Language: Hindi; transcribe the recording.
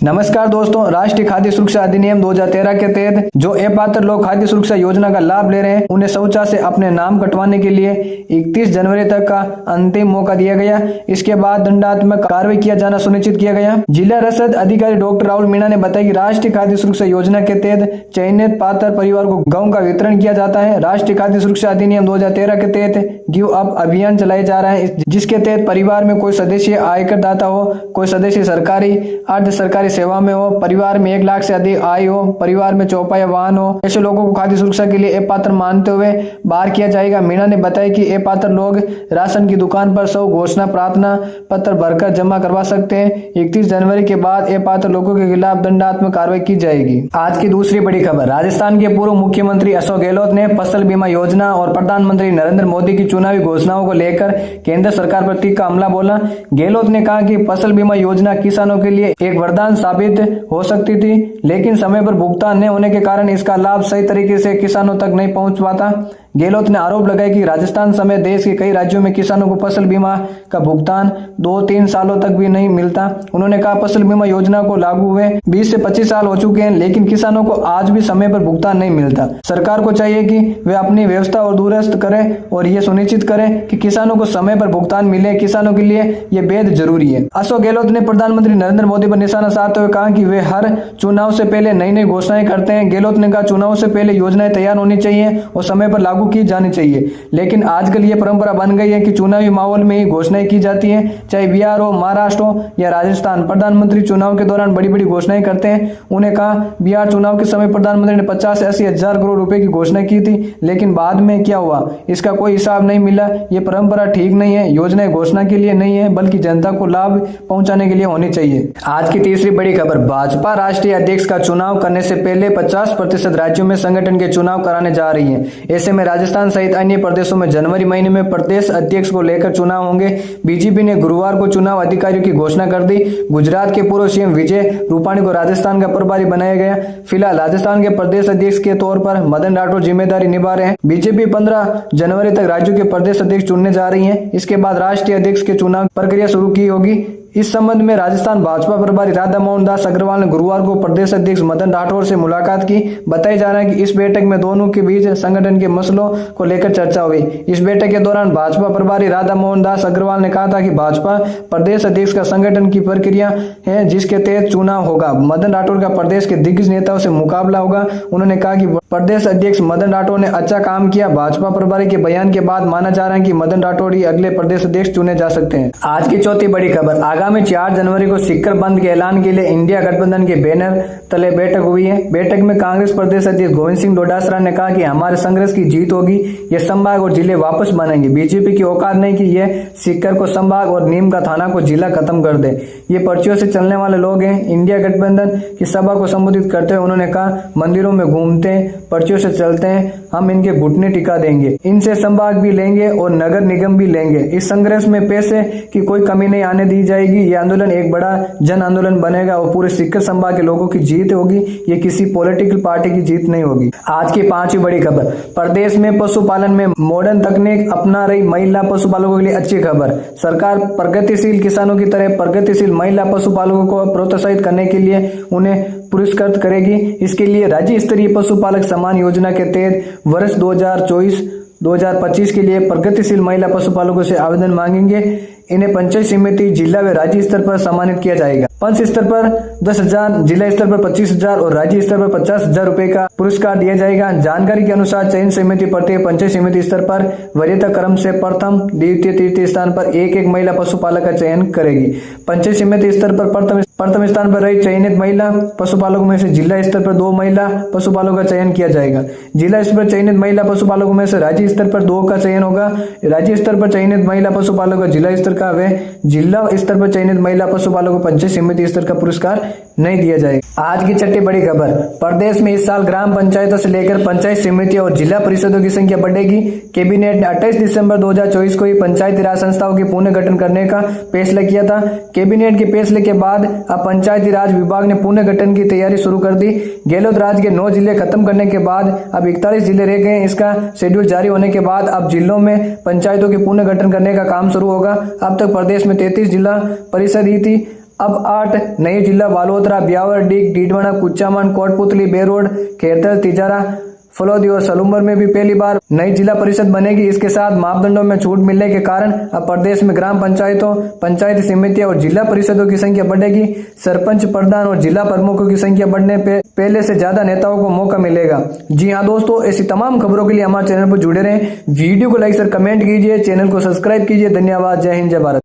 नमस्कार दोस्तों, राष्ट्रीय खाद्य सुरक्षा अधिनियम 2013 के तहत जो अपात्र लोग खाद्य सुरक्षा योजना का लाभ ले रहे हैं उन्हें शौचालय से अपने नाम कटवाने के लिए 31 जनवरी तक का अंतिम मौका दिया गया। इसके बाद दंडात्मक कार्रवाई किया जाना सुनिश्चित किया गया। जिला रसद अधिकारी डॉक्टर राहुल मीणा ने बताया कि राष्ट्रीय खाद्य सुरक्षा योजना के तहत चयनित पात्र परिवार को गेहूं का वितरण किया जाता है। राष्ट्रीय खाद्य सुरक्षा अधिनियम 2013 के तहत गिव अप अभियान चलाया जा रहा है, जिसके तहत परिवार में कोई सदस्य आयकर दाता हो, कोई सदस्य सरकारी अर्ध सरकारी सेवा में हो, परिवार में 1 लाख से अधिक आय हो, परिवार में चौपाया वाहन हो, ऐसे लोगों को खाद्य सुरक्षा के लिए अपात्र मानते हुए बाहर किया जाएगा। मीणा ने बताया कि अपात्र लोग राशन की दुकान पर सौ घोषणा प्रार्थना पत्र भरकर जमा करवा सकते हैं। 31 जनवरी के बाद अपात्र लोगों के खिलाफ दंडात्मक कार्रवाई की जाएगी। आज की दूसरी बड़ी खबर, राजस्थान के पूर्व मुख्यमंत्री अशोक गहलोत ने फसल बीमा योजना और प्रधानमंत्री नरेंद्र मोदी की चुनावी घोषणाओं को लेकर केंद्र सरकार पर तीखा हमला बोला। गहलोत ने कहा कि फसल बीमा योजना किसानों के लिए एक वरदान साबित हो सकती थी, लेकिन समय पर भुगतान न होने के कारण इसका लाभ सही तरीके से किसानों तक नहीं पहुंच पाता। गहलोत ने आरोप लगाया कि राजस्थान समेत देश के कई राज्यों में किसानों को फसल बीमा का भुगतान 2-3 सालों तक भी नहीं मिलता। उन्होंने कहा फसल बीमा योजना को लागू हुए 20 से 25 साल हो चुके हैं, लेकिन किसानों को आज भी समय पर भुगतान नहीं मिलता। सरकार को चाहिए कि वे अपनी व्यवस्था और दुरुस्त करें और ये सुनिश्चित करें कि किसानों को समय पर भुगतान मिले। किसानों के लिए ये बेहद जरूरी है। अशोक गहलोत ने प्रधानमंत्री नरेंद्र मोदी पर निशाना साधते हुए कहा कि वे हर चुनाव से पहले नई नई घोषणाएं करते हैं। गहलोत ने कहा चुनाव से पहले योजनाएं तैयार होनी चाहिए और समय पर लागू की जानी चाहिए, लेकिन आजकल ये परंपरा बन गई है कि चुनावी माहौल में ही घोषणाएं की जाती हैं, चाहे बिहार हो, महाराष्ट्र हो या राजस्थान। प्रधानमंत्री चुनाव के दौरान बड़ी बड़ी घोषणाएं करते हैं। उन्हें कहा बिहार चुनाव के समय प्रधानमंत्री ने 50 से 80 हजार करोड़ रुपए की घोषणा की थी, लेकिन बाद में क्या हुआ इसका कोई हिसाब नहीं मिला। ये परंपरा ठीक नहीं है। योजनाएं घोषणा के लिए नहीं है, बल्कि जनता को लाभ पहुंचाने के लिए होनी चाहिए। आज की तीसरी बड़ी खबर, भाजपा राष्ट्रीय अध्यक्ष का चुनाव करने से पहले 50% राज्यों में संगठन के चुनाव कराने जा रही है। ऐसे में राजस्थान सहित अन्य प्रदेशों में जनवरी महीने में प्रदेश अध्यक्ष को लेकर चुनाव होंगे। बीजेपी ने गुरुवार को चुनाव अधिकारियों की घोषणा कर दी। गुजरात के पूर्व सीएम विजय रूपाणी को राजस्थान का प्रभारी बनाया गया। फिलहाल राजस्थान के प्रदेश अध्यक्ष के तौर पर मदन राठौर जिम्मेदारी निभा रहे हैं। बीजेपी 15 जनवरी तक राज्यों के प्रदेश अध्यक्ष चुनने जा रही है। इसके बाद राष्ट्रीय अध्यक्ष के चुनाव प्रक्रिया शुरू की होगी। इस संबंध में राजस्थान भाजपा प्रभारी राधा मोहन दास अग्रवाल ने गुरुवार को प्रदेश अध्यक्ष मदन राठौर से मुलाकात की। बताया जा रहा है कि इस बैठक में दोनों के बीच संगठन के मसलों को लेकर चर्चा हुई। इस बैठक के दौरान भाजपा प्रभारी राधा मोहन दास अग्रवाल ने कहा था कि भाजपा प्रदेश अध्यक्ष का संगठन की प्रक्रिया है, जिसके तहत चुनाव होगा। मदन राठौर का प्रदेश के दिग्गज नेताओं से मुकाबला होगा। उन्होंने कहा कि प्रदेश अध्यक्ष मदन राठौर ने अच्छा काम किया। भाजपा प्रभारी के बयान के बाद माना जा रहा है कि मदन राठौर ही अगले प्रदेश अध्यक्ष चुने जा सकते हैं। आज की चौथी बड़ी खबर, आगामी 4 जनवरी को सिक्कर बंद के ऐलान के लिए इंडिया गठबंधन के बैनर तले बैठक हुई है। बैठक में कांग्रेस प्रदेश अध्यक्ष गोविंद सिंह डोटासरा ने कहा कि हमारे संघर्ष की जीत होगी, ये संभाग और जिले वापस बनेंगे। बीजेपी की औकात नहीं कि यह सिक्कर को संभाग और नीम का थाना को जिला खत्म कर दे। ये पर्चियों से चलने वाले लोग हैं। इंडिया गठबंधन की सभा को संबोधित करते हुए उन्होंने कहा मंदिरों में घूमते हैं, पर्चियों से चलते हैं, हम इनके घुटने टिका देंगे, इनसे संभाग भी लेंगे और नगर निगम भी लेंगे। इस संघर्ष में पैसे की कोई कमी नहीं आने दी जाएगी। ये आंदोलन एक बड़ा जन आंदोलन बनेगा और पूरे सिक्कर संभाग के लोगों की जीत होगी। ये किसी पॉलिटिकल पार्टी की जीत नहीं होगी। आज की 5वीं बड़ी खबर, प्रदेश में पशुपालन में मॉडर्न तकनीक अपना रही महिला पशुपालकों के लिए अच्छी खबर। सरकार प्रगतिशील किसानों की तरह प्रगतिशील महिला पशुपालकों को प्रोत्साहित करने के लिए उन्हें पुरस्कृत करेगी। इसके लिए राज्य स्तरीय पशुपालक सम्मान योजना के तहत वर्ष 2024-2025 के लिए प्रगतिशील महिला पशुपालकों से आवेदन मांगेंगे। इन्हें पंचायत समिति, जिला व राज्य स्तर पर सम्मानित किया जाएगा। पंच स्तर पर 10,000, जिला स्तर पर 25,000 और राज्य स्तर पर 50,000 रुपए का पुरस्कार दिया जाएगा। जानकारी के अनुसार चयन समिति प्रत्येक पंचायत समिति स्तर पर वरीयता क्रम से प्रथम, द्वितीय, तृतीय स्थान पर एक महिला पशुपालक का चयन करेगी। पंचायत समिति स्तर पर प्रथम स्थान पर रही चयनित महिला पशुपालकों में से जिला स्तर पर 2 महिला पशुपालकों का चयन किया जाएगा। जिला स्तर पर चयनित महिला पशुपालकों में से राज्य स्तर पर 2 का चयन होगा। राज्य स्तर पर चयनित महिला पशुपालकों जिला स्तर का व जिला स्तर पर चयनित महिला पशुपालकों को पंचायत समिति स्तर का पुरस्कार नहीं दिया जाएगा। आज की छठी बड़ी खबर, प्रदेश में इस साल ग्राम पंचायतों से लेकर पंचायत समितियों और जिला परिषदों की संख्या बढ़ेगी। कैबिनेट ने 28 दिसंबर 2024 को ही पंचायती राज संस्थाओं के पुनर्गठन करने का फैसला किया था। कैबिनेट के फैसले के बाद अब पंचायती राज विभाग ने पुनर्गठन की तैयारी शुरू कर दी। गहलोत राज के 9 जिले खत्म करने के बाद अब 41 जिले रह गए। इसका शेड्यूल जारी होने के बाद अब जिलों में पंचायतों के पुनर्गठन करने का काम शुरू होगा। अब तक प्रदेश में 33 जिला परिषद ही थी। अब 8 नए जिला बालोतरा, ब्यावर, डीग, डीडवाना, कुचामन, कोटपुतली, बेरोड, खेरतल, तिजारा, फलोदी और सलूम्बर में भी पहली बार नई जिला परिषद बनेगी। इसके साथ मापदंडों में छूट मिलने के कारण अब प्रदेश में ग्राम पंचायतों, पंचायत समितियों और जिला परिषदों की संख्या बढ़ेगी। सरपंच, प्रधान और जिला प्रमुखों की संख्या बढ़ने पे पहले से ज्यादा नेताओं को मौका मिलेगा। जी हाँ दोस्तों, ऐसी तमाम खबरों के लिए हमारे चैनल पर जुड़े रहें। वीडियो को लाइक और कमेंट कीजिए, चैनल को सब्सक्राइब कीजिए। धन्यवाद। जय हिंद, जय भारत।